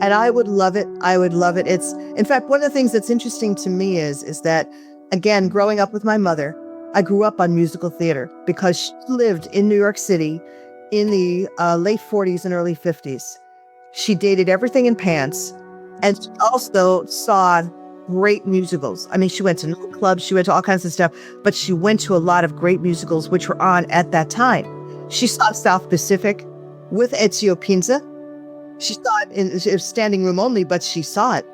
And I would love it. I would love it. It's, in fact, one of the things that's interesting to me is that, again, growing up with my mother, I grew up on musical theater because she lived in New York City in the late 40s and early 50s. She dated everything in pants, and she also saw great musicals. I mean, she went to nightclubs, she went to all kinds of stuff, but she went to a lot of great musicals which were on at that time. She saw South Pacific with Ezio Pinza. She saw it in it was standing room only, but she saw it,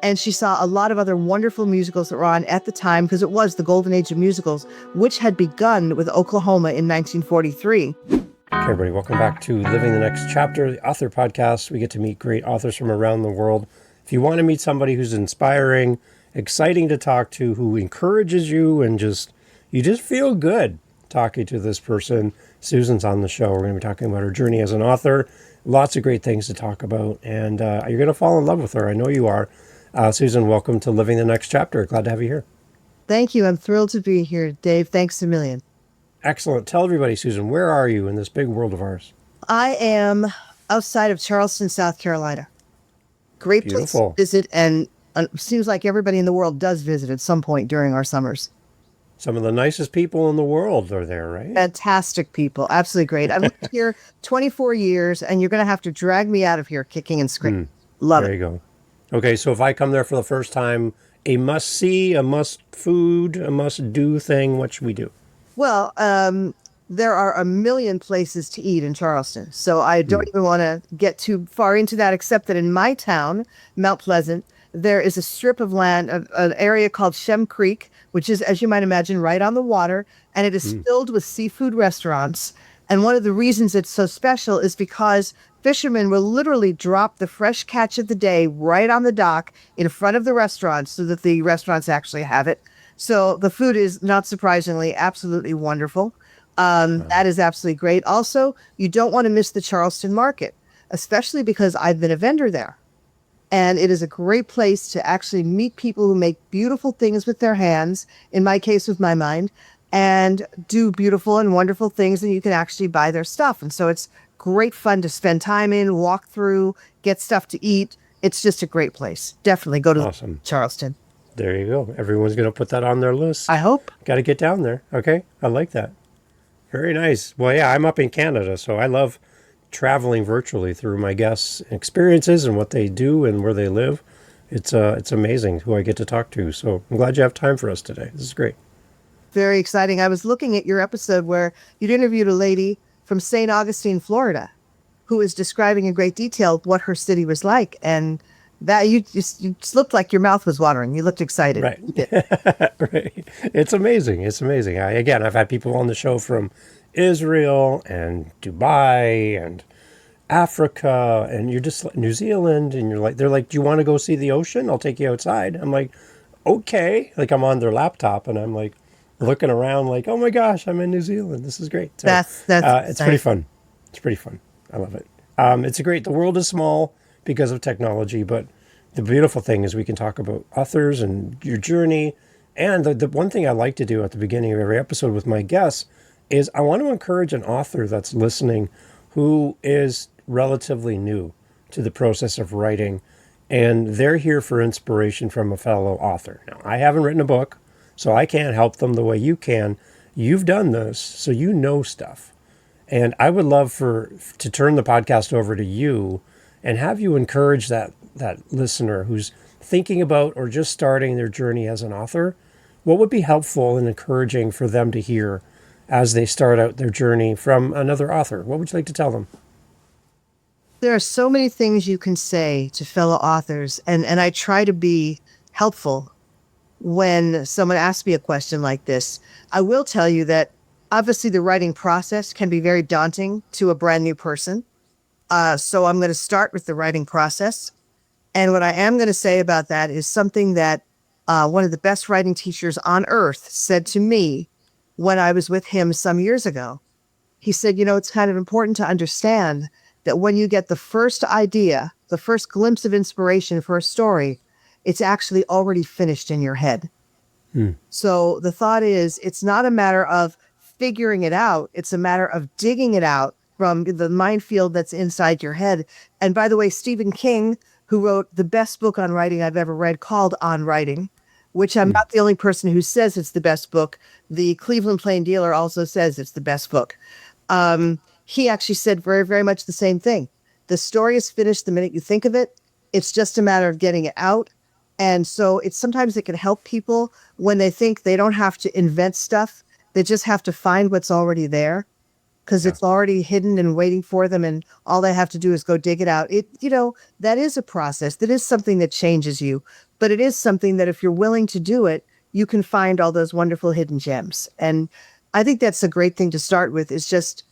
and she saw a lot of other wonderful musicals that were on at the time because it was the golden age of musicals, which had begun with Oklahoma in 1943. Okay, everybody, welcome back to Living the Next Chapter, the author podcast. We get to meet great authors from around the world. If you want to meet somebody who's inspiring, exciting to talk to, who encourages you, and you just feel good talking to this person, Susan's on the show. We're going to be talking about her journey as an author. Lots of great things to talk about, and you're going to fall in love with her. I know you are. Susan, welcome to Living the Next Chapter. Glad to have you here. Thank you. I'm thrilled to be here, Dave. Thanks a million. Excellent. Tell everybody, Susan, where are you in this big world of ours? I am outside of Charleston, South Carolina. Great place to visit, and seems like everybody in the world does visit at some point during our summers. Some of the nicest people in the world are there, right? Fantastic people. Absolutely great. I've lived here 24 years, and you're going to have to drag me out of here kicking and screaming. Love it. There you go. Okay, so if I come there for the first time, a must-see, a must-food, a must-do thing, what should we do? Well, there are a million places to eat in Charleston, so I don't even want to get too far into that, except that in my town, Mount Pleasant, there is a strip of land, an area called Shem Creek, which is, as you might imagine, right on the water, and it is filled with seafood restaurants. And one of the reasons it's so special is because fishermen will literally drop the fresh catch of the day right on the dock in front of the restaurants so that the restaurants actually have it. So the food is, not surprisingly, absolutely wonderful. That is absolutely great. Also, you don't want to miss the Charleston market, especially because I've been a vendor there. And it is a great place to actually meet people who make beautiful things with their hands, in my case, with my mind, and do beautiful and wonderful things, and you can actually buy their stuff. And so it's great fun to spend time in, walk through, get stuff to eat. It's just a great place. Definitely go to Charleston. There you go. Everyone's going to put that on their list. I hope. Got to get down there. Okay. I like that. Very nice. Well, yeah, I'm up in Canada, so I love traveling virtually through my guests' experiences and what they do and where they live. It's amazing who I get to talk to. So I'm glad you have time for us today. This is great. Very exciting. I was looking at your episode where you'd interviewed a lady from St. Augustine, Florida, who was describing in great detail what her city was like. And that you just looked like your mouth was watering. You looked excited. Right. Right. It's amazing. It's amazing. I've had people on the show from Israel and Dubai and Africa, and you're just like New Zealand, and they're like, do you want to go see the ocean? I'll take you outside. I'm like, okay. Like, I'm on their laptop and I'm like looking around like, oh my gosh, I'm in New Zealand. This is great. So, that's it's pretty fun. It's pretty fun. I love it. The world is small because of technology, but the beautiful thing is we can talk about authors and your journey. And the one thing I like to do at the beginning of every episode with my guests is I want to encourage an author that's listening who is relatively new to the process of writing, and they're here for inspiration from a fellow author. Now, I haven't written a book, so I can't help them the way you can. You've done this, so you know stuff. And I would love to turn the podcast over to you and have you encourage that listener who's thinking about or just starting their journey as an author. What would be helpful and encouraging for them to hear as they start out their journey from another author? What would you like to tell them? There are so many things you can say to fellow authors, and I try to be helpful when someone asks me a question like this. I will tell you that obviously the writing process can be very daunting to a brand new person. So I'm going to start with the writing process. And what I am going to say about that is something that one of the best writing teachers on earth said to me when I was with him some years ago. He said, it's kind of important to understand that when you get the first idea, the first glimpse of inspiration for a story, it's actually already finished in your head. So the thought is, it's not a matter of figuring it out. It's a matter of digging it out, from the minefield that's inside your head. And by the way, Stephen King, who wrote the best book on writing I've ever read called On Writing, which I'm not the only person who says it's the best book. The Cleveland Plain Dealer also says it's the best book. He actually said very, very much the same thing. The story is finished the minute you think of it. It's just a matter of getting it out. And so it's sometimes it can help people when they think they don't have to invent stuff. They just have to find what's already there because it's already hidden and waiting for them. And all they have to do is go dig it out. That is a process. That is something that changes you, but it is something that if you're willing to do it, you can find all those wonderful hidden gems. And I think that's a great thing to start with is just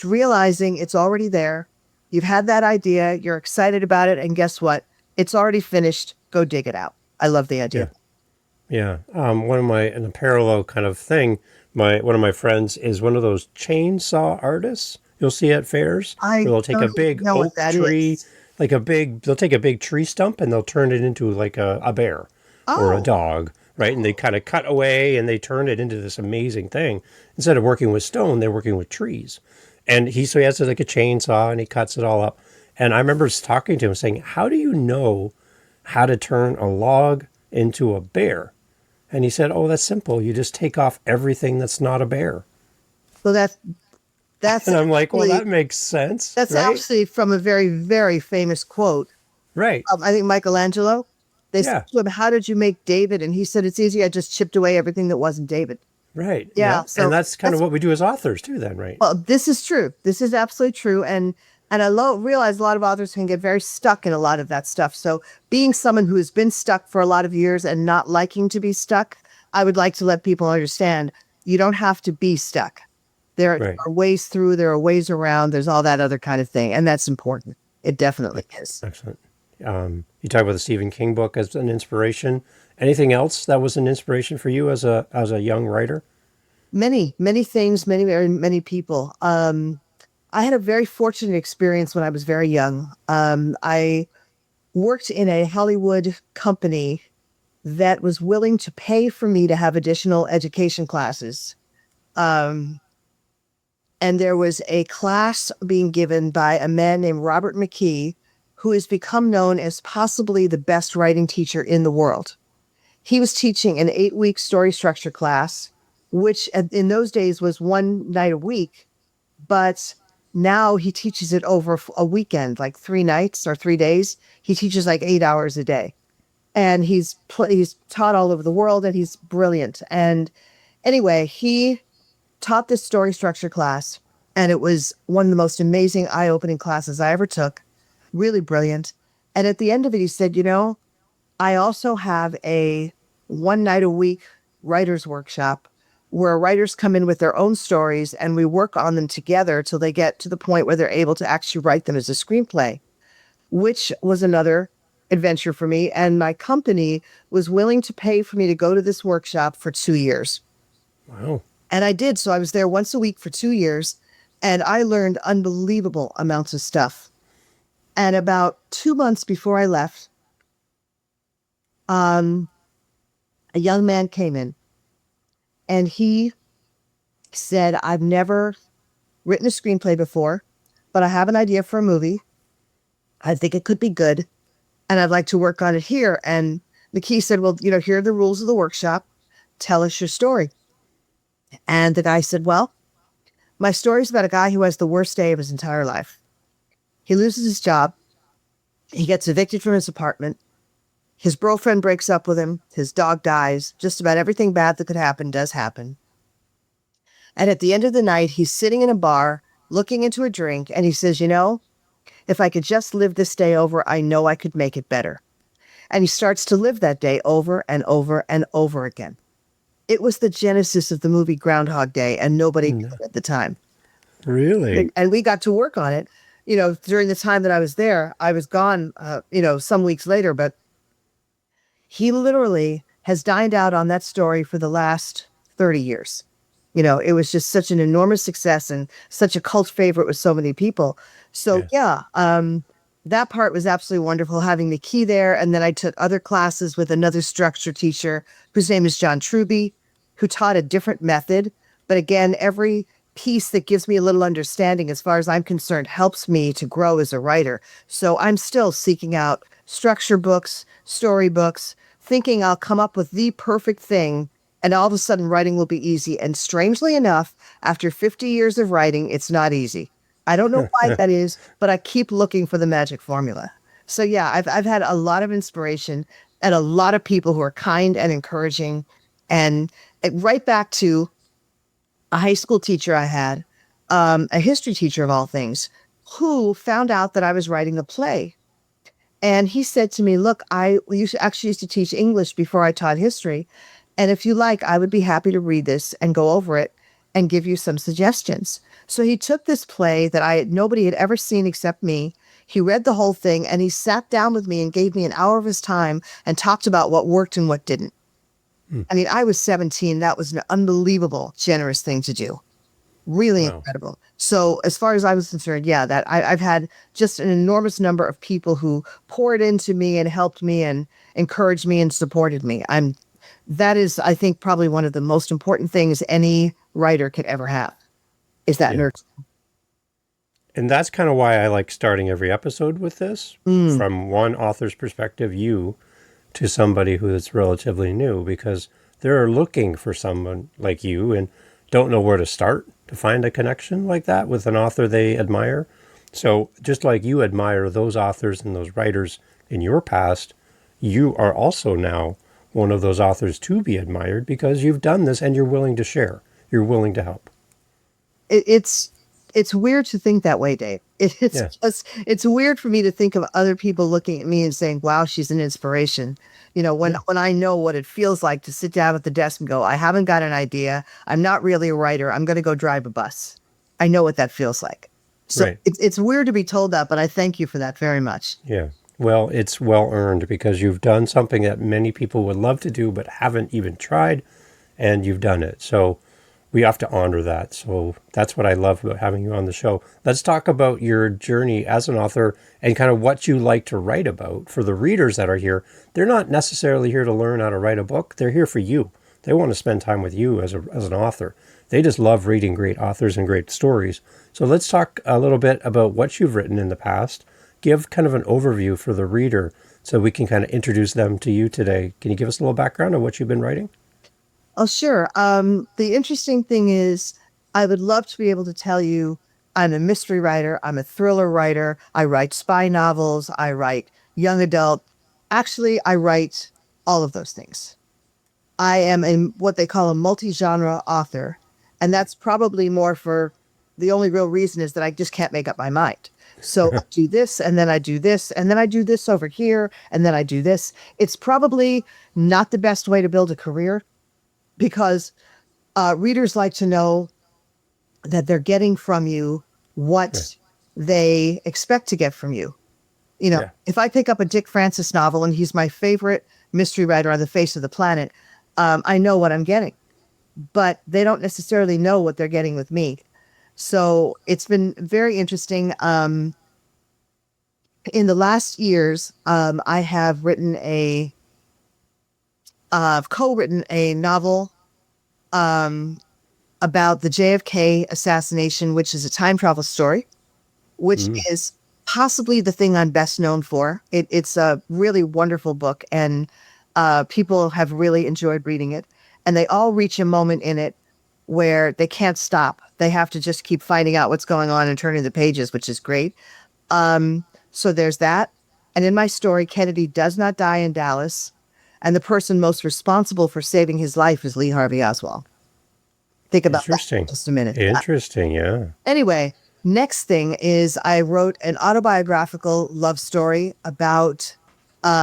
realizing it's already there. You've had that idea. You're excited about it. And guess what? It's already finished. Go dig it out. I love the idea. Yeah. In a parallel kind of thing, one of my friends is one of those chainsaw artists you'll see at fairs. I They'll take a big oak tree, they'll take a big tree stump and they'll turn it into like a bear or a dog, right? And they kind of cut away and they turn it into this amazing thing. Instead of working with stone, they're working with trees. And he has like a chainsaw and he cuts it all up. And I remember talking to him saying, how do you know how to turn a log into a bear? And he said, oh, that's simple. You just take off everything that's not a bear. Well, that's and I'm like, well, that makes sense. That's right? actually from a very, very famous quote. Right. I think Michelangelo. They said to him, how did you make David? And he said, it's easy. I just chipped away everything that wasn't David. Right. Yeah. So and that's kind of what we do as authors too then, right? Well, this is true. This is absolutely true. And I realize a lot of authors can get very stuck in a lot of that stuff. So being someone who has been stuck for a lot of years and not liking to be stuck, I would like to let people understand you don't have to be stuck. There are ways through, there are ways around, there's all that other kind of thing. And that's important. It definitely is. Excellent. You talk about the Stephen King book as an inspiration. Anything else that was an inspiration for you as a young writer? Many things, many people. I had a very fortunate experience when I was very young. I worked in a Hollywood company that was willing to pay for me to have additional education classes. And there was a class being given by a man named Robert McKee, who has become known as possibly the best writing teacher in the world. He was teaching an 8-week story structure class, which in those days was one night a week, but now he teaches it over a weekend, like 3 nights or 3 days. He teaches like 8 hours a day, and he's taught all over the world, and he's brilliant. And anyway, he taught this story structure class, and it was one of the most amazing, eye-opening classes I ever took. Really brilliant. And at the end of it, he said, I also have a 1 night a week writer's workshop where writers come in with their own stories and we work on them together till they get to the point where they're able to actually write them as a screenplay, which was another adventure for me. And my company was willing to pay for me to go to this workshop for 2 years. Wow. And I did. So I was there once a week for 2 years and I learned unbelievable amounts of stuff. And about 2 months before I left, a young man came in and he said, I've never written a screenplay before, but I have an idea for a movie. I think it could be good. And I'd like to work on it here. And McKee said, well, here are the rules of the workshop. Tell us your story. And the guy said, well, my story is about a guy who has the worst day of his entire life. He loses his job. He gets evicted from his apartment. His girlfriend breaks up with him. His dog dies. Just about everything bad that could happen does happen. And at the end of the night, he's sitting in a bar, looking into a drink, and he says, if I could just live this day over, I know I could make it better. And he starts to live that day over and over and over again. It was the genesis of the movie Groundhog Day, and nobody knew it at the time. Really? And we got to work on it. During the time that I was there, I was gone, some weeks later, but he literally has dined out on that story for the last 30 years. It was just such an enormous success and such a cult favorite with so many people. So that part was absolutely wonderful, having the key there. And then I took other classes with another structure teacher whose name is John Truby, who taught a different method. But again, every piece that gives me a little understanding, as far as I'm concerned, helps me to grow as a writer. So I'm still seeking out structure books, story books, thinking I'll come up with the perfect thing. And all of a sudden, writing will be easy. And strangely enough, after 50 years of writing, it's not easy. I don't know why that is, but I keep looking for the magic formula. So yeah, I've had a lot of inspiration and a lot of people who are kind and encouraging, and right back to a high school teacher I had, a history teacher of all things, who found out that I was writing a play. And he said to me, look, actually used to teach English before I taught history. And if you like, I would be happy to read this and go over it and give you some suggestions. So he took this play that nobody had ever seen except me. He read the whole thing and he sat down with me and gave me an hour of his time and talked about what worked and what didn't. I mean, I was 17. That was an unbelievable, generous thing to do. Really Wow. incredible. So as far as I was concerned, yeah, I've had just an enormous number of people who poured into me and helped me and encouraged me and supported me. That is, I think, probably one of the most important things any writer could ever have, is that Yeah. nurture. And that's kind of why I like starting every episode with this Mm. from one author's perspective, you, to somebody who is relatively new, because they're looking for someone like you and don't know where to start to find a connection like that with an author they admire. So just like you admire those authors and those writers in your past, you are also now one of those authors to be admired because you've done this and you're willing to share. You're willing to help. It's weird to think that way, Dave. Yeah. It's weird for me to think of other people looking at me and saying, wow, she's an inspiration. Yeah. When I know what it feels like to sit down at the desk and go, I haven't got an idea. I'm not really a writer. I'm going to go drive a bus. I know what that feels like. So Right. it's weird to be told that, but I thank you for that very much. Yeah. Well, it's well earned because you've done something that many people would love to do but haven't even tried, and you've done it. So we have to honor that. So that's what I love about having you on the show. Let's talk about your journey as an author and kind of what you like to write about. For the readers that are here, they're not necessarily here to learn how to write a book. They're here for you. They want to spend time with you as an author. They just love reading great authors and great stories. So let's talk a little bit about what you've written in the past. Give kind of an overview for the reader so we can kind of introduce them to you today. Can you give us a little background on what you've been writing? Oh, sure. The interesting thing is, I would love to be able to tell you I'm a mystery writer, I'm a thriller writer, I write spy novels, I write young adult. Actually, I write all of those things. I am what they call a multi-genre author, and that's probably more for the only real reason is that I just can't make up my mind. So I do this, and then I do this, and then I do this over here, and then I do this. It's probably not the best way to build a career, because readers like to know that they're getting from you what Right. they expect to get from you. Yeah. If I pick up a Dick Francis novel and he's my favorite mystery writer on the face of the planet, I know what I'm getting, but they don't necessarily know what they're getting with me. So it's been very interesting. In the last years, I have co-written a novel about the JFK assassination, which is a time travel story, which is possibly the thing I'm best known for. It's a really wonderful book, and people have really enjoyed reading it. And they all reach a moment in it where they can't stop. They have to just keep finding out what's going on and turning the pages, which is great. So there's that. And in my story, Kennedy does not die in Dallas. And the person most responsible for saving his life is Lee Harvey Oswald. Think about that for Interesting. just a minute. Interesting, yeah. Anyway, next thing is I wrote an autobiographical love story about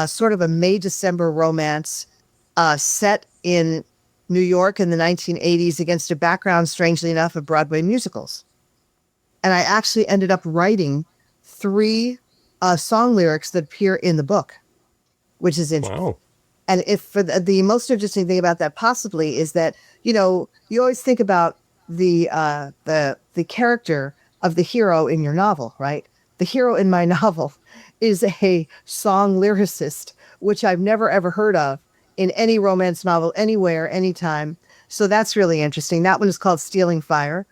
sort of a May-December romance set in New York in the 1980s against a background, strangely enough, of Broadway musicals. And I actually ended up writing 3 song lyrics that appear in the book, which is interesting. Wow. And if for the most interesting thing about that possibly is that, you always think about the character of the hero in your novel, right? The hero in my novel is a song lyricist, which I've never ever heard of in any romance novel, anywhere, anytime. So that's really interesting. That one is called Stealing Fire.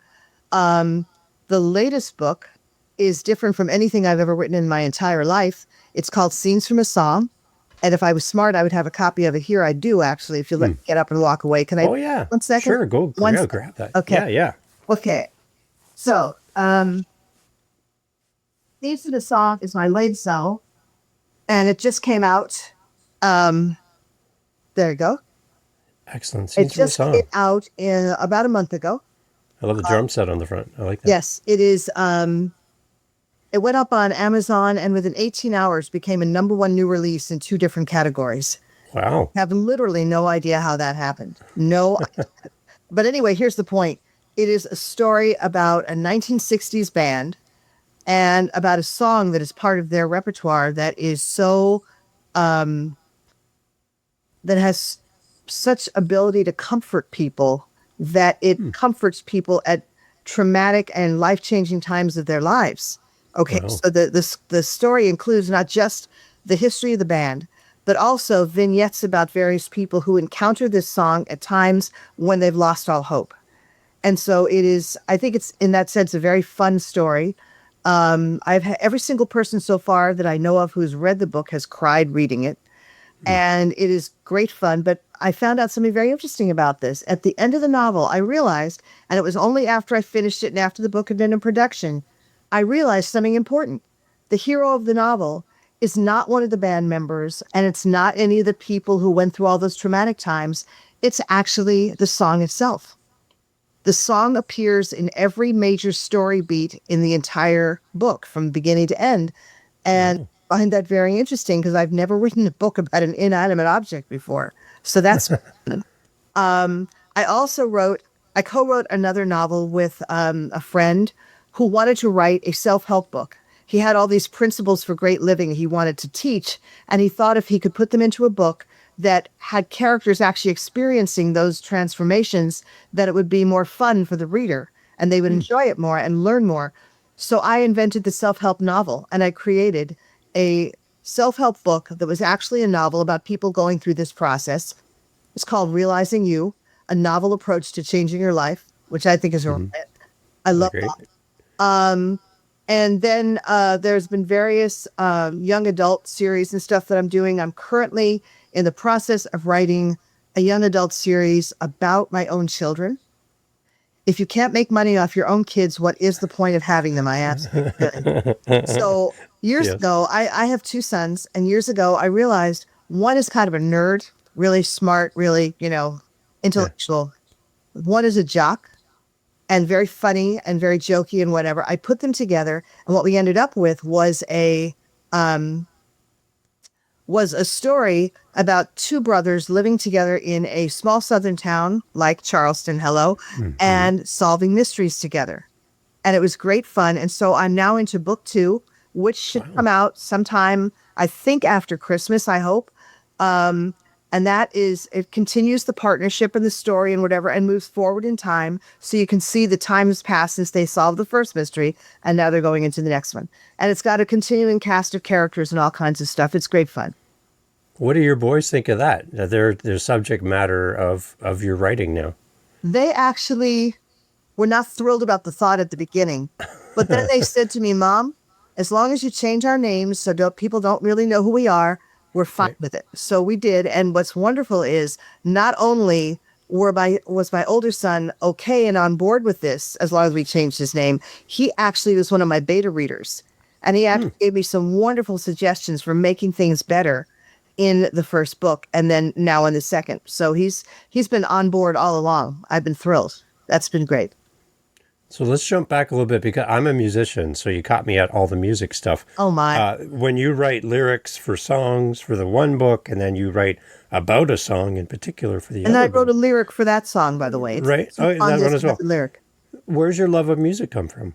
The latest book is different from anything I've ever written in my entire life. It's called Scenes from a Song. And if I was smart, I would have a copy of it here. I do, actually, if you let me get up and walk away. Can I? Oh yeah, 1 second? sure. Go One yeah, sec- grab that. Okay. Yeah, yeah. Okay. So, Scenes from a Song is my latest novel, and it just came out. Um, there you go. Excellent. It Scenes from a just came song. out in about a month ago. I love the drum set on the front. I like that. Yes, it is. It went up on Amazon and within 18 hours became a #1 new release in 2 different categories. Wow. Have literally no idea how that happened. No. But anyway, here's the point. It is a story about a 1960s band and about a song that is part of their repertoire that is so, that has such ability to comfort people, that it comforts people at traumatic and life-changing times of their lives. Okay, Wow. so the story includes not just the history of the band, but also vignettes about various people who encounter this song at times when they've lost all hope. And so it is, I think it's in that sense a very fun story. I've had every single person so far that I know of who's read the book has cried reading it. And it is great fun. But I found out something very interesting about this. At the end of the novel, I realized, and it was only after I finished it and after the book had been in production, I realized something important. The hero of the novel is not one of the band members, and it's not any of the people who went through all those traumatic times. It's actually the song itself. The song appears in every major story beat in the entire book from beginning to end. And I find that very interesting because I've never written a book about an inanimate object before. So that's, I also I co-wrote another novel with a friend who wanted to write a self-help book. He had all these principles for great living he wanted to teach, and he thought if he could put them into a book that had characters actually experiencing those transformations, that it would be more fun for the reader and they would enjoy it more and learn more. So I invented the self-help novel, and I created a self-help book that was actually a novel about people going through this process. It's called Realizing You, a novel approach to changing your life, which I think is a I love Great. that. And then there's been various young adult series and stuff that I'm doing. I'm currently in the process of writing a young adult series about my own children. If you can't make money off your own kids, what is the point of having them? I ask. So years Yes. ago, I have 2 sons, and years ago I realized one is kind of a nerd, really smart, really, intellectual. One is a jock and very funny and very jokey and whatever. I put them together, and what we ended up with was a story about 2 brothers living together in a small southern town like Charleston, and solving mysteries together. And it was great fun. And so I'm now into book 2, which should come out sometime, I think, after Christmas, I hope. And that is, it continues the partnership and the story and whatever, and moves forward in time. So you can see the time has passed since they solved the first mystery, and now they're going into the next one. And it's got a continuing cast of characters and all kinds of stuff. It's great fun. What do your boys think of that? Their subject matter of your writing now. They actually were not thrilled about the thought at the beginning, but then they said to me, Mom, as long as you change our names so people don't really know who we are, we're fine with it. So we did. And what's wonderful is not only was my older son okay and on board with this, as long as we changed his name, he actually was one of my beta readers. And he actually gave me some wonderful suggestions for making things better in the first book and then now in the second. So he's been on board all along. I've been thrilled. That's been great. So let's jump back a little bit because I'm a musician, so you caught me at all the music stuff. Oh my. When you write lyrics for songs for the one book, and then you write about a song in particular for the And other I wrote a book, lyric for that song, by the way. right? It's Oh, on that this one as well. lyric. Where's your love of music come from?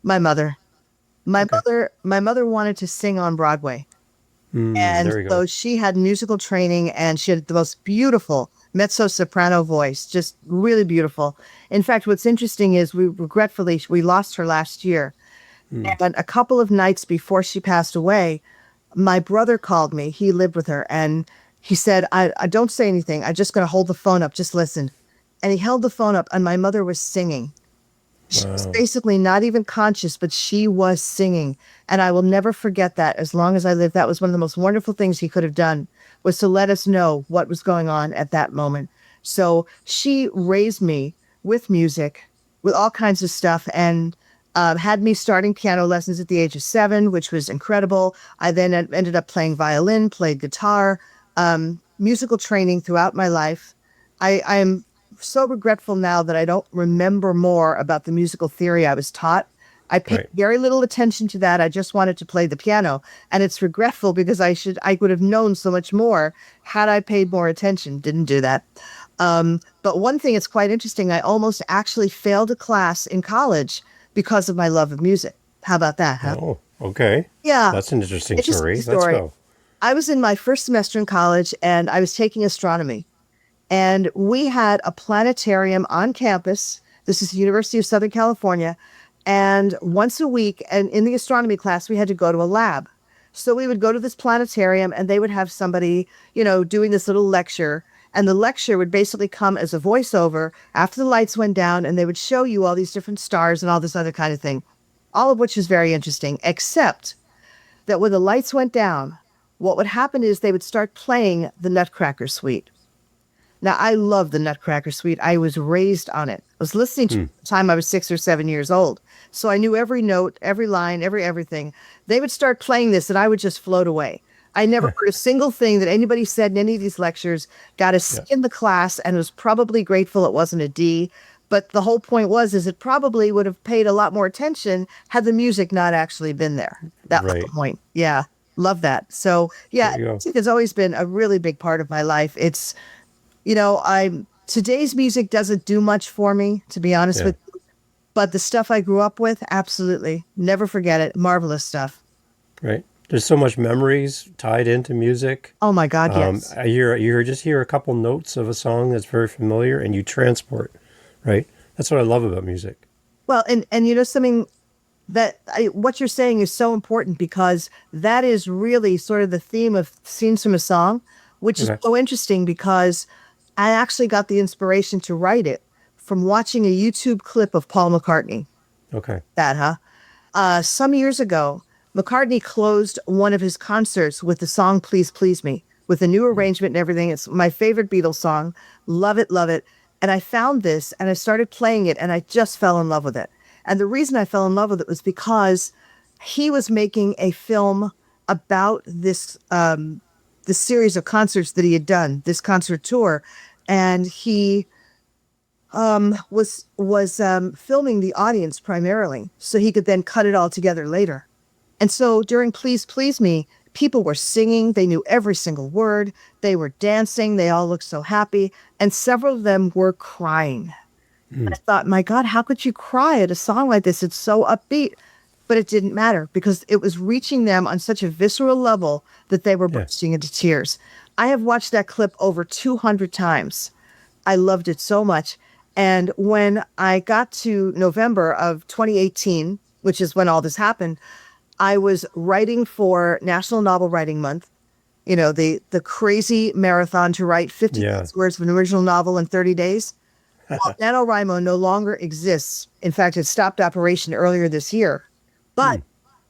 My mother. My mother wanted to sing on Broadway. And there you so go. she had musical training, and she had the most beautiful mezzo-soprano voice, just really beautiful. In fact, what's interesting is we lost her last year. And a couple of nights before she passed away, my brother called me. He lived with her, and he said, I don't say anything. I'm just going to hold the phone up. Just listen. And he held the phone up, and my mother was singing. She was Wow. basically not even conscious, but she was singing. And I will never forget that as long as I live. That was one of the most wonderful things he could have done, was to let us know what was going on at that moment. So she raised me with music, with all kinds of stuff, and had me starting piano lessons at the age of 7, which was incredible. I then ended up playing violin, played guitar, musical training throughout my life. I am so regretful now that I don't remember more about the musical theory I was taught. I paid Right. very little attention to that. I just wanted to play the piano. And it's regretful because I would have known so much more had I paid more attention. Didn't do that. But one thing is quite interesting. I almost actually failed a class in college because of my love of music. How about that, huh? Oh, okay. Yeah. That's an interesting Interesting story. Let's story. go. I was in my first semester in college and I was taking astronomy. And we had a planetarium on campus. This is the University of Southern California. And once a week, and in the astronomy class, we had to go to a lab. So we would go to this planetarium and they would have somebody, doing this little lecture. And the lecture would basically come as a voiceover after the lights went down and they would show you all these different stars and all this other kind of thing, all of which is very interesting, except that when the lights went down, what would happen is they would start playing the Nutcracker Suite. Now, I love the Nutcracker Suite. I was raised on it. I was listening to it the time I was 6 or 7 years old. So I knew every note, every line, everything. They would start playing this and I would just float away. I never heard a single thing that anybody said in any of these lectures, got a C Yeah. in the class, and was probably grateful it wasn't a D. But the whole point is it probably would have paid a lot more attention had the music not actually been there. That was the Right. point. Yeah. Love that. So There yeah, you go. music has always been a really big part of my life. It's I'm today's music doesn't do much for me, to be honest Yeah. with you. But the stuff I grew up with, absolutely. Never forget it. Marvelous stuff. Right. There's so much memories tied into music. Oh my God, yes. Just hear a couple notes of a song that's very familiar, and you transport. Right. That's what I love about music. Well, and something what you're saying is so important because that is really sort of the theme of Scenes from a Song, which is Okay. so interesting because I actually got the inspiration to write it from watching a YouTube clip of Paul McCartney. Okay. That, huh? Some years ago, McCartney closed one of his concerts with the song Please Please Me, with a new arrangement and everything. It's my favorite Beatles song. Love it, love it. And I found this and I started playing it and I just fell in love with it. And the reason I fell in love with it was because he was making a film about this series of concerts that he had done, this concert tour. And he was filming the audience primarily so he could then cut it all together later. And so during Please Please Me, people were singing. They knew every single word. They were dancing. They all looked so happy. And several of them were crying. And I thought, my God, how could you cry at a song like this? It's so upbeat. But it didn't matter because it was reaching them on such a visceral level that they were Yeah. bursting into tears. I have watched that clip over 200 times. I loved it so much. And when I got to November of 2018, which is when all this happened, I was writing for National Novel Writing Month, the crazy marathon to write 50,000 Yeah. words of an original novel in 30 days. Well, NaNoWriMo no longer exists. In fact, it stopped operation earlier this year. But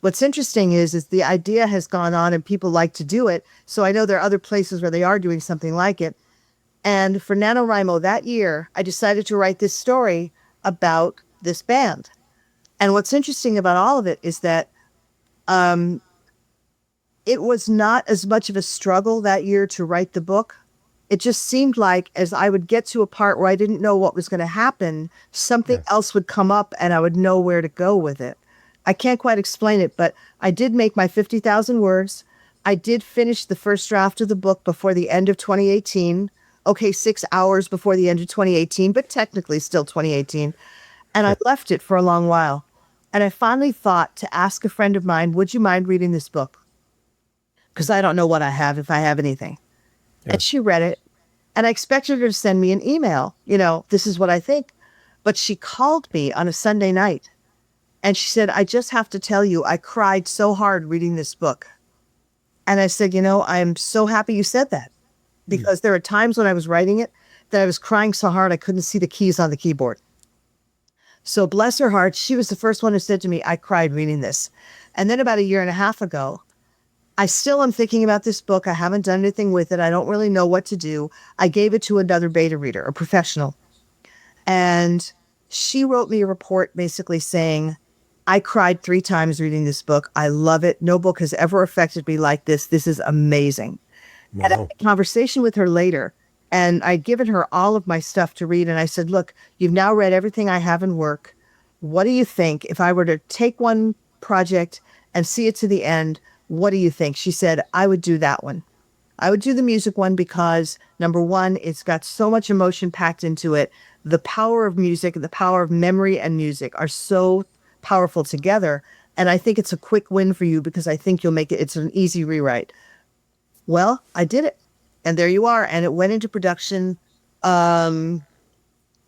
what's interesting is the idea has gone on and people like to do it. So I know there are other places where they are doing something like it. And for NaNoWriMo that year, I decided to write this story about this band. And what's interesting about all of it is that it was not as much of a struggle that year to write the book. It just seemed like as I would get to a part where I didn't know what was going to happen, something Yeah. else would come up and I would know where to go with it. I can't quite explain it, but I did make my 50,000 words. I did finish the first draft of the book before the end of 2018. Okay, 6 hours before the end of 2018, but technically still 2018. And I left it for a long while. And I finally thought to ask a friend of mine, would you mind reading this book? Because I don't know what I have, if I have anything. Yeah. And she read it. And I expected her to send me an email, this is what I think. But she called me on a Sunday night. And she said, I just have to tell you, I cried so hard reading this book. And I said, I'm so happy you said that. Because there are times when I was writing it that I was crying so hard I couldn't see the keys on the keyboard. So bless her heart, she was the first one who said to me, I cried reading this. And then about a year and a half ago, I still am thinking about this book. I haven't done anything with it. I don't really know what to do. I gave it to another beta reader, a professional. And she wrote me a report basically saying, I cried 3 times reading this book. I love it. No book has ever affected me like this. This is amazing. And I had Wow. a conversation with her later, and I'd given her all of my stuff to read. And I said, look, you've now read everything I have in work. What do you think if I were to take one project and see it to the end? What do you think? She said, I would do that one. I would do the music one because, number one, it's got so much emotion packed into it. The power of music, the power of memory and music are so powerful together. And I think it's a quick win for you because I think you'll make it, it's an easy rewrite. Well, I did it. And there you are. And it went into production around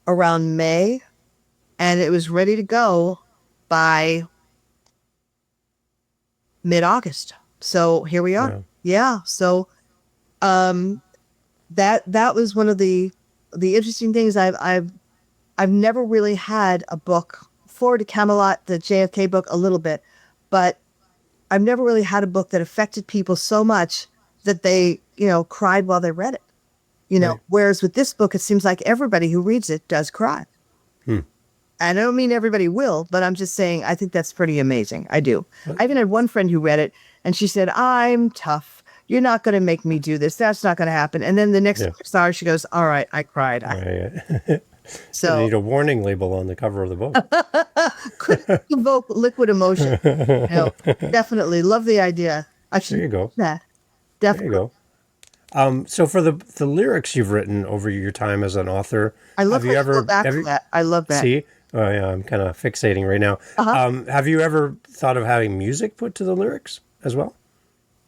May, and it was ready to go by mid-August. So here we are. Yeah. Yeah. So that was one of the interesting things. I've never really had a book forward to Camelot, the JFK book, a little bit, but I've never really had a book that affected people so much that they, cried while they read it. Right. Whereas with this book, it seems like everybody who reads it does cry. Hmm. And I don't mean everybody will, but I'm just saying I think that's pretty amazing. I do. I even had one friend who read it, and she said, I'm tough. You're not going to make me do this. That's not going to happen. And then the next Yeah. star, she goes, all right, I cried. Right. You So need a warning label on the cover of the book. could evoke liquid emotion. Definitely. Love the idea. I should There you go. do that. There you Definitely. go. So for the lyrics you've written over your time as an author, I love have you how ever go back have to you, that. I love that. see? Oh yeah, I'm kind of fixating right now. Have you ever thought of having music put to the lyrics as well?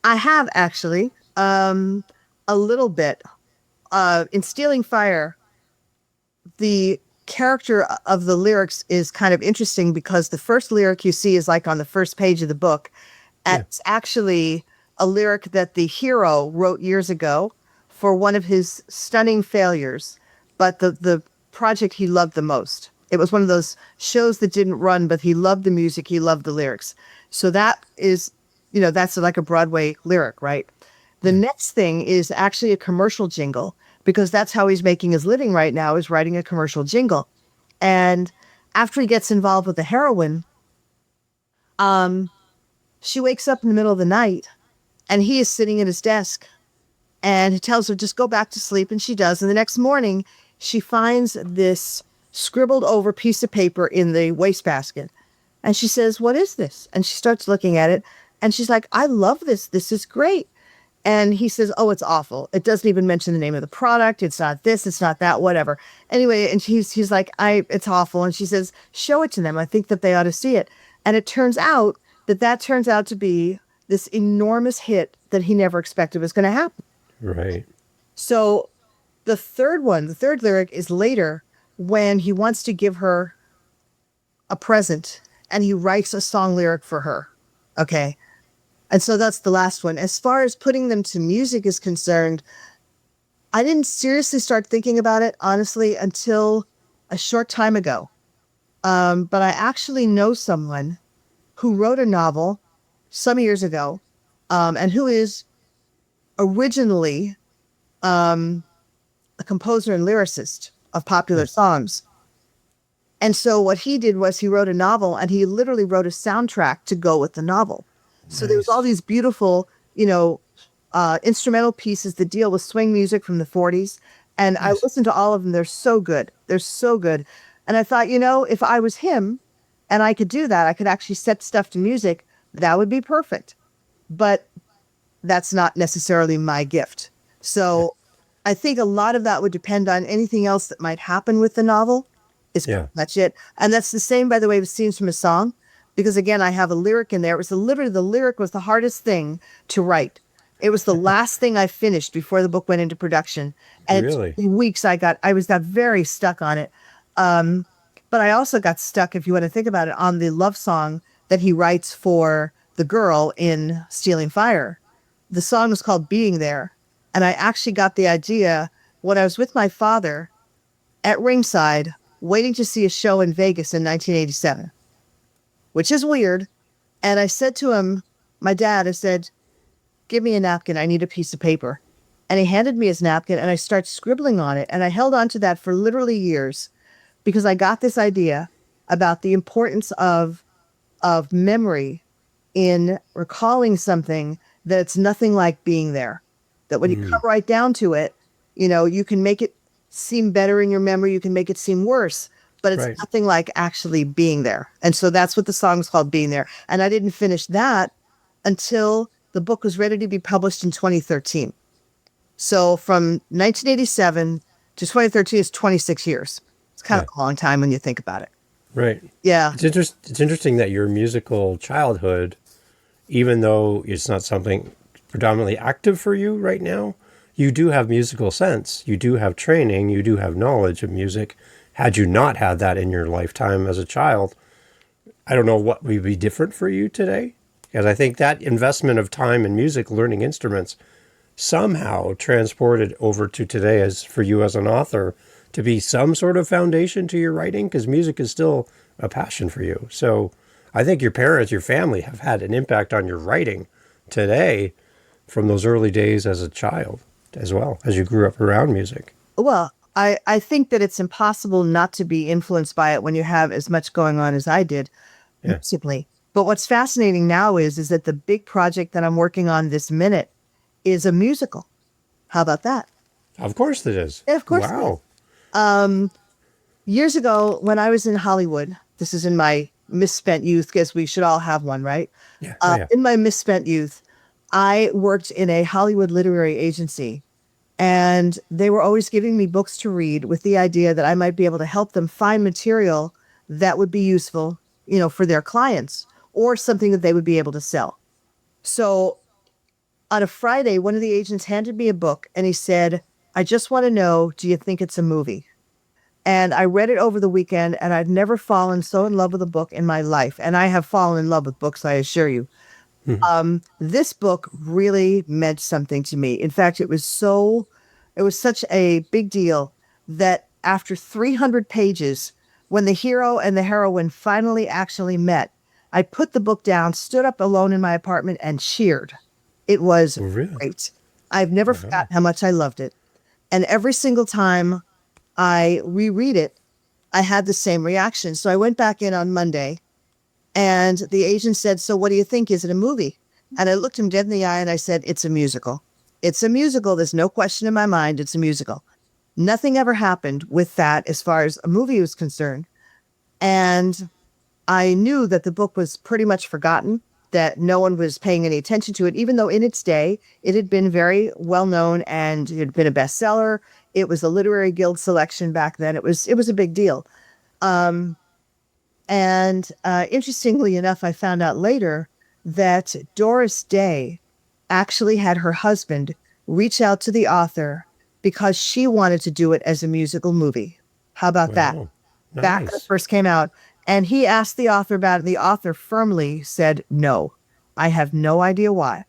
I have actually, a little bit. In Stealing Fire, the character of the lyrics is kind of interesting because the first lyric you see is like on the first page of the book. And it's actually a lyric that the hero wrote years ago for one of his stunning failures, but the project he loved the most. It was one of those shows that didn't run, but he loved the music, he loved the lyrics. So that is, that's like a Broadway lyric, right? The next thing is actually a commercial jingle because that's how he's making his living right now, is writing a commercial jingle. And after he gets involved with the heroine, she wakes up in the middle of the night and he is sitting at his desk and he tells her, just go back to sleep. And she does. And the next morning she finds this scribbled over piece of paper in the wastebasket. And she says, what is this? And she starts looking at it and she's like, I love this. This is great. And he says, oh, it's awful. It doesn't even mention the name of the product. It's not this, it's not that, whatever. Anyway, and he's like, it's awful. And she says, show it to them. I think that they ought to see it. And it turns out that turns out to be this enormous hit that he never expected was going to happen. Right. So the third lyric is later when he wants to give her a present and he writes a song lyric for her. Okay. And so that's the last one. As far as putting them to music is concerned, I didn't seriously start thinking about it, honestly, until a short time ago. But I actually know someone who wrote a novel some years ago, and who is originally a composer and lyricist of popular songs. And so what he did was he wrote a novel and he literally wrote a soundtrack to go with the novel. So there was all these beautiful, instrumental pieces that deal with swing music from the 40s. And I listened to all of them. They're so good. They're so good. And I thought, if I was him and I could do that, I could actually set stuff to music, that would be perfect. But that's not necessarily my gift. So I think a lot of that would depend on anything else that might happen with the novel. Is pretty much it. And that's the same, by the way, with Scenes from a Song. Because again, I have a lyric in there. It was literally the lyric was the hardest thing to write. It was the last thing I finished before the book went into production. And Really? in weeks I got very stuck on it. But I also got stuck, if you want to think about it, on the love song that he writes for the girl in Stealing Fire. The song is called Being There. And I actually got the idea when I was with my father at ringside waiting to see a show in Vegas in 1987, which is weird. And I said to him, my dad, I said, give me a napkin. I need a piece of paper. And he handed me his napkin and I started scribbling on it. And I held on to that for literally years because I got this idea about the importance of memory in recalling something that's nothing like being there. That when you come right down to it, you know, you can make it seem better in your memory. You can make it seem worse, but it's Right. nothing like actually being there. And so that's what the song is called, Being There. And I didn't finish that until the book was ready to be published in 2013. So from 1987 to 2013 is 26 years. It's kind of a long time when you think about it. Right. Yeah. It's interesting that your musical childhood, even though it's not something predominantly active for you right now, you do have musical sense. You do have training. You do have knowledge of music. Had you not had that in your lifetime as a child, I don't know what would be different for you today. Because I think that investment of time in music, learning instruments, somehow transported over to today as for you as an author to be some sort of foundation to your writing, because music is still a passion for you. So I think your parents, your family have had an impact on your writing today from those early days as a child as well, as you grew up around music. Well, I think that it's impossible not to be influenced by it when you have as much going on as I did, musically. But what's fascinating now is that the big project that I'm working on this minute is a musical. How about that? Of course it is. Yeah, of course it Wow. Years ago, when I was in Hollywood, this is in my misspent youth, guess we should all have one, right? Yeah. Yeah. In my misspent youth, I worked in a Hollywood literary agency, and they were always giving me books to read with the idea that I might be able to help them find material that would be useful, you know, for their clients or something that they would be able to sell. So on a Friday, one of the agents handed me a book and he said, I just want to know, do you think it's a movie? And I read it over the weekend, and I've never fallen so in love with a book in my life. And I have fallen in love with books, I assure you. This book really meant something to me. In fact, it was such a big deal that after 300 pages, when the hero and the heroine finally actually met, I put the book down, stood up alone in my apartment, and cheered. It was Really? great. I've never forgotten how much I loved it. And every single time I reread it, I had the same reaction. So I went back in on Monday, and the agent said, so what do you think? Is it a movie? And I looked him dead in the eye and I said, it's a musical. It's a musical. There's no question in my mind. It's a musical. Nothing ever happened with that as far as a movie was concerned. And I knew that the book was pretty much forgotten, that no one was paying any attention to it, even though in its day it had been very well known and it had been a bestseller. It was a literary guild selection back then. It was a big deal. Interestingly enough, I found out later that Doris Day actually had her husband reach out to the author because she wanted to do it as a musical movie. How about that? Wow. Back when it Nice. first came out. And he asked the author about it. The author firmly said, no, I have no idea why.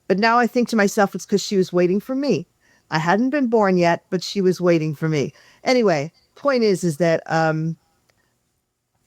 But now I think to myself, it's because she was waiting for me. I hadn't been born yet, but she was waiting for me. Anyway, point is that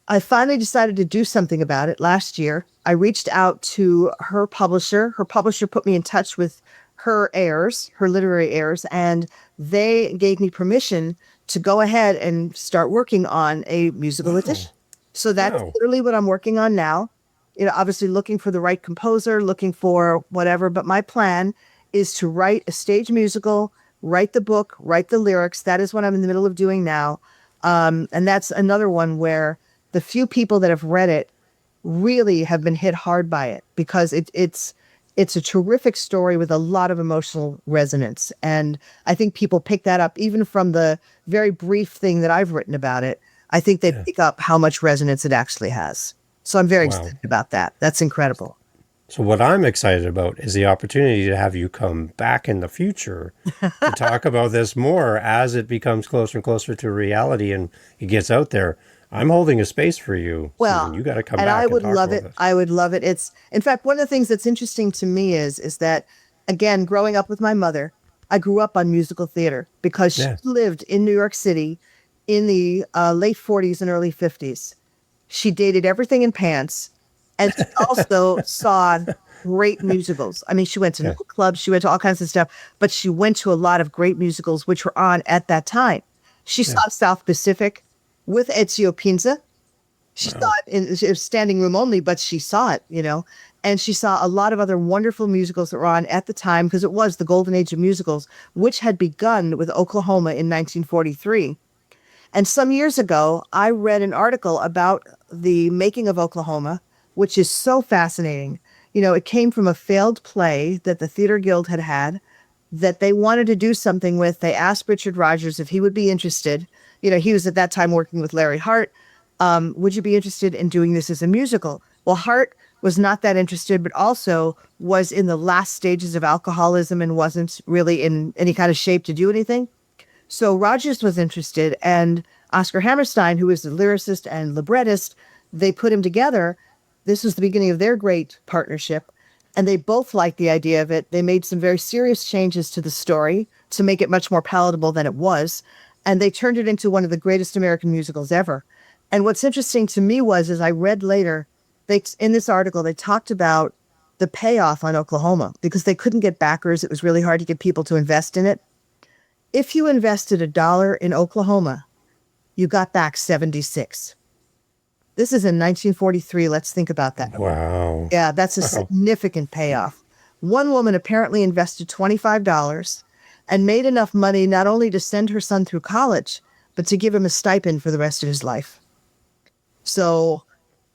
I finally decided to do something about it last year. I reached out to her publisher. Her publisher put me in touch with her heirs, her literary heirs, and they gave me permission to go ahead and start working on a musical edition. So that's Wow. literally what I'm working on now. You know, obviously looking for the right composer, looking for whatever. But my plan is to write a stage musical, write the book, write the lyrics. That is what I'm in the middle of doing now. And that's another one where the few people that have read it really have been hit hard by it because it's a terrific story with a lot of emotional resonance. And I think people pick that up even from the very brief thing that I've written about it. I think they pick up how much resonance it actually has. So I'm very excited about that. That's incredible. So what I'm excited about is the opportunity to have you come back in the future to talk about this more as it becomes closer and closer to reality and it gets out there. I'm holding a space for you. Well, Susan. You got to come and back I would and talk love about it. this. I would love it. It's, in fact, one of the things that's interesting to me is that, again, growing up with my mother, I grew up on musical theater because she Yeah. lived in New York City in the late 40s and early 50s. She dated everything in pants, and she also saw great musicals. I mean, she went to Yeah. nightclubs, she went to all kinds of stuff, but she went to a lot of great musicals which were on at that time. She Yeah. saw South Pacific with Ezio Pinza. She saw Wow. it in standing room only, but she saw it, and she saw a lot of other wonderful musicals that were on at the time because it was the golden age of musicals, which had begun with Oklahoma in 1943. And some years ago, I read an article about the making of Oklahoma, which is so fascinating. It came from a failed play that the Theater Guild had had that they wanted to do something with. They asked Richard Rodgers if he would be interested. He was at that time working with Larry Hart. Would you be interested in doing this as a musical? Well, Hart was not that interested, but also was in the last stages of alcoholism and wasn't really in any kind of shape to do anything. So Rogers was interested, and Oscar Hammerstein, who is the lyricist and librettist, they put him together. This was the beginning of their great partnership, and they both liked the idea of it. They made some very serious changes to the story to make it much more palatable than it was, and they turned it into one of the greatest American musicals ever. And what's interesting to me was, as I read later, in this article, they talked about the payoff on Oklahoma because they couldn't get backers. It was really hard to get people to invest in it. If you invested $1 in Oklahoma, you got back 76. This is in 1943. Let's think about that. Wow. Yeah, that's a Wow. significant payoff. One woman apparently invested $25 and made enough money not only to send her son through college, but to give him a stipend for the rest of his life. So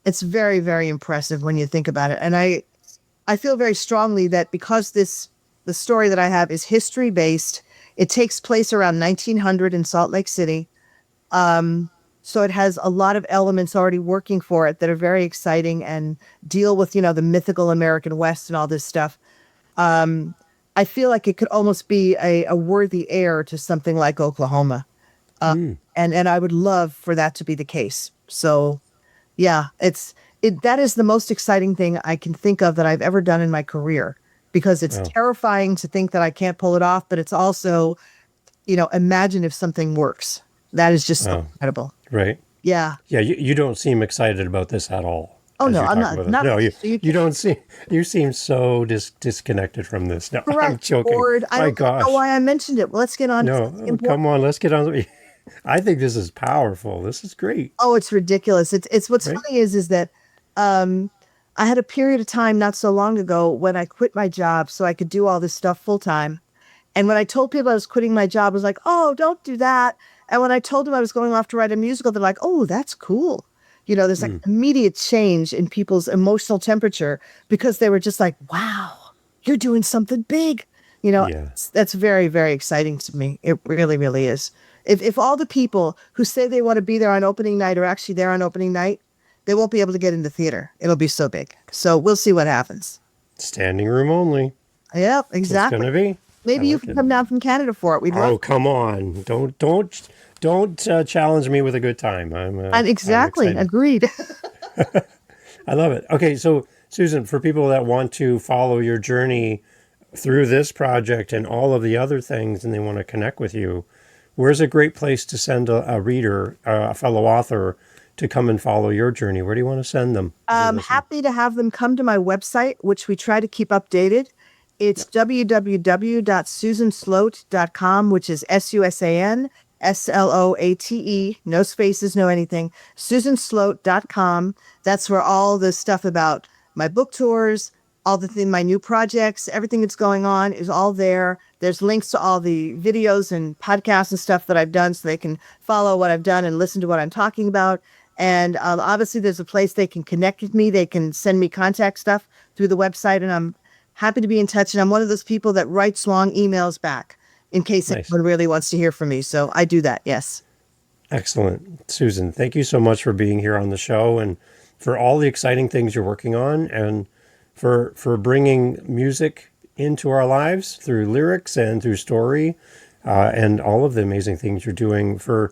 it's very, very impressive when you think about it. And I feel very strongly that because the story that I have is history based, it takes place around 1900 in Salt Lake City. So it has a lot of elements already working for it that are very exciting and deal with, the mythical American West and all this stuff. I feel like it could almost be a worthy heir to something like Oklahoma. And I would love for that to be the case. So yeah, that is the most exciting thing I can think of that I've ever done in my career, because it's Wow. terrifying to think that I can't pull it off, but it's also, imagine if something works. That is just so Wow. incredible. Right. Yeah. Yeah, you don't seem excited about this at all. Oh, as no, you I'm talk not. about this. Not No, really. So you don't seem, you seem so disconnected from this. No, I'm correct. joking. Bored. I My don't know gosh. why I mentioned it. Well, let's get on to No, something important. come on, let's get on. I think this is powerful. This is great. Oh, it's ridiculous. It's what's Right? funny is that I had a period of time not so long ago when I quit my job so I could do all this stuff full time. And when I told people I was quitting my job, I was like, "Oh, don't do that." And when I told them I was going off to write a musical, they're like, "Oh, that's cool." There's like immediate change in people's emotional temperature because they were just like, "Wow, you're doing something big." Yeah. That's very, very exciting to me. It really, really is. If all the people who say they want to be there on opening night are actually there on opening night, they won't be able to get in the theater. It'll be so big. So we'll see what happens. Standing room only. Yep, It's exactly. going to be. Maybe I you like can it. come down from Canada for it. We'd Oh, love. come on. Don't challenge me with a good time. And I'm exactly, excited. agreed. I love it. Okay, so Susan, for people that want to follow your journey through this project and all of the other things and they want to connect with you, where's a great place to send a reader, a fellow author, to come and follow your journey? Where do you want to send them? I'm happy to have them come to my website, which we try to keep updated. It's www.susansloate.com, which is SUSANSLOATE, no spaces, no anything. SusanSloate.com. That's where all the stuff about my book tours, my new projects, everything that's going on is all there. There's links to all the videos and podcasts and stuff that I've done so they can follow what I've done and listen to what I'm talking about. And obviously there's a place they can connect with me. They can send me contact stuff through the website, and I'm happy to be in touch. And I'm one of those people that writes long emails back in case Nice. anyone really wants to hear from me. So I do that. Yes. Excellent. Susan, thank you so much for being here on the show and for all the exciting things you're working on and for bringing music into our lives through lyrics and through story and all of the amazing things you're doing for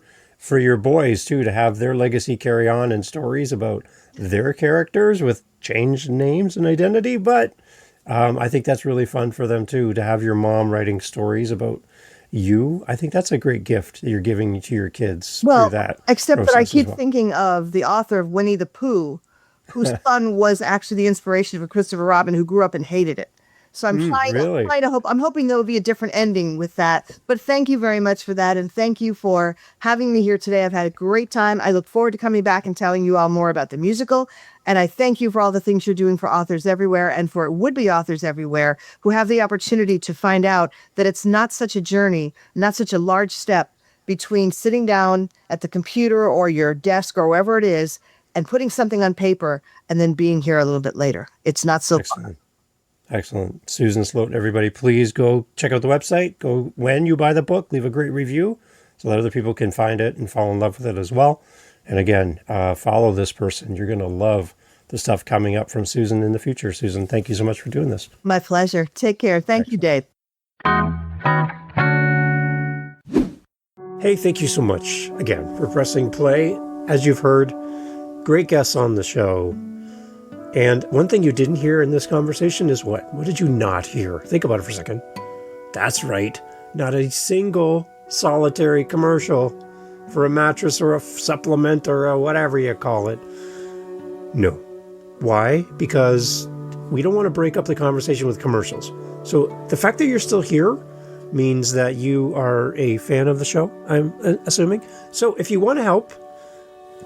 your boys, too, to have their legacy carry on and stories about their characters with changed names and identity. But I think that's really fun for them, too, to have your mom writing stories about I think that's a great gift that you're giving to your kids through Well, that except that I process as keep well. thinking of the author of Winnie the Pooh, whose son was actually the inspiration for Christopher Robin, who grew up and hated it. So Really? I'm hoping there will be a different ending with that. But thank you very much for that. And thank you for having me here today. I've had a great time. I look forward to coming back and telling you all more about the musical. And I thank you for all the things you're doing for authors everywhere and for would-be authors everywhere who have the opportunity to find out that it's not such a journey, not such a large step between sitting down at the computer or your desk or wherever it is and putting something on paper and then being here a little bit later. It's not so far. Excellent. Excellent. Susan Sloate, everybody, please go check out the website. Go when you buy the book, leave a great review so that other people can find it and fall in love with it as well. And again, follow this person. You're going to love the stuff coming up from Susan in the future. Susan, thank you so much for doing this. My pleasure. Take care. Thank you, Dave. Hey, thank you so much again for pressing play. As you've heard, great guests on the show. And one thing you didn't hear in this conversation is what? What did you not hear? Think about it for a second. That's right. Not a single solitary commercial for a mattress or a supplement or a whatever you call it. No. Why? Because we don't want to break up the conversation with commercials. So the fact that you're still here means that you are a fan of the show, I'm assuming. So if you want to help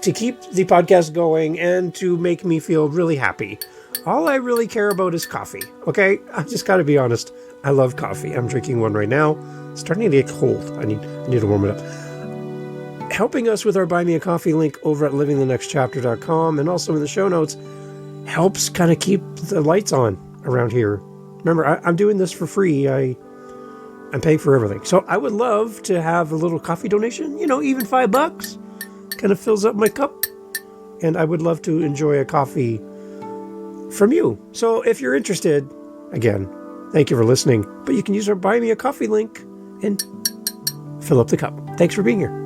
to keep the podcast going and to make me feel really happy, all I really care about is coffee, okay? I just got to be honest. I love coffee. I'm drinking one right now. It's starting to get cold. I need to warm it up. Helping us with our Buy Me a Coffee link over at livingthenextchapter.com and also in the show notes helps kind of keep the lights on around here. Remember, I'm doing this for free. I'm paying for everything. So I would love to have a little coffee donation, even $5 kind of fills up my cup. And I would love to enjoy a coffee from you. So if you're interested, again, thank you for listening. But you can use our Buy Me a Coffee link and fill up the cup. Thanks for being here.